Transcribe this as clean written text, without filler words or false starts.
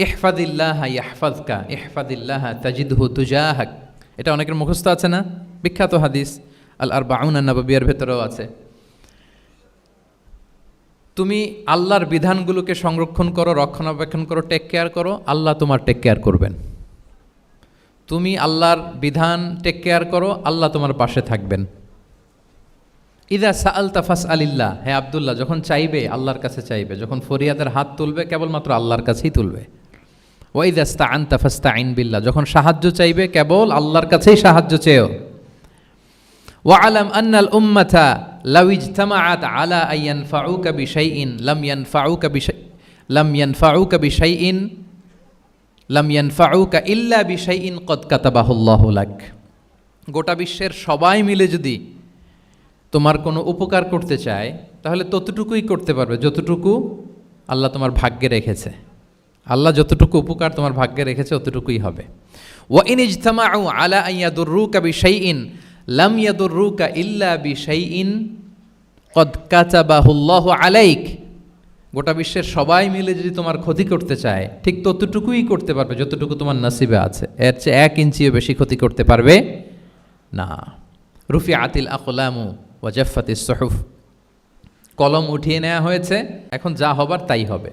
ইহফাদিল্লাহ ইয়াহফাযকা ইহফাদিল্লাহ তাজিদহু তুজাহাক। এটা অনেকের মুখস্থ আছে না? বিখ্যাত হাদিস আল আরবাউন আন-নববিয়ার ভেতরেও আছে। তুমি আল্লাহর বিধানগুলোকে সংরক্ষণ করো, রক্ষণাবেক্ষণ করো, টেক কেয়ার করো, আল্লাহ তোমার টেক কেয়ার করবেন। তুমি আল্লাহর বিধান টেক কেয়ার করো, আল্লাহ তোমার পাশে থাকবেন। ইদা সাআলতা ফাসআলিল্লাহ, হে আব্দুল্লাহ, যখন চাইবে আল্লাহর কাছে চাইবে, যখন ফরিয়াদের হাত তুলবে কেবলমাত্র আল্লাহর কাছেই তুলবে। ওয়া ইদা ইসতাআনতা ফাসতাইন বিল্লাহ, যখন সাহায্য চাইবে কেবল আল্লাহর কাছেই সাহায্য চেয়েও। ওয়া আলাম আন্নাল উম্মাতা লাউ ইজতামাআত আলা আন ইয়ানফাউকা বিশাইইন লাম ইয়ানফাউকা ইল্লা বিশাইইন কদ কাতাবাহুল্লাহু লাক। গোটা বিশ্বের সবাই মিলে যদি তোমার কোনো উপকার করতে চায় তাহলে ততটুকুই করতে পারবে যতটুকু আল্লাহ তোমার ভাগ্যে রেখেছে। আল্লাহ যতটুকু উপকার তোমার ভাগ্যে রেখেছে অতটুকুই হবে। ওয়া ইন ইজতামাউ আলা আন ইয়াদুররুকা বিশাইইন লাম ইয়াদুররুকা ইল্লা বিশাইইন কদ কাতাবাহুল্লাহু আলাইক। গোটা বিশ্বের সবাই মিলে যদি তোমার ক্ষতি করতে চায় ঠিক ততটুকুই করতে পারবে যতটুকু তোমার নসিবে আছে, এর চেয়ে 1 ইঞ্চিও বেশি ক্ষতি করতে পারবে না। রুফিআতিল আকলামু ওয়া জাফফাতিস সুহুফ, কলম উঠিয়ে নেওয়া হয়েছে, এখন যা হবার তাই হবে।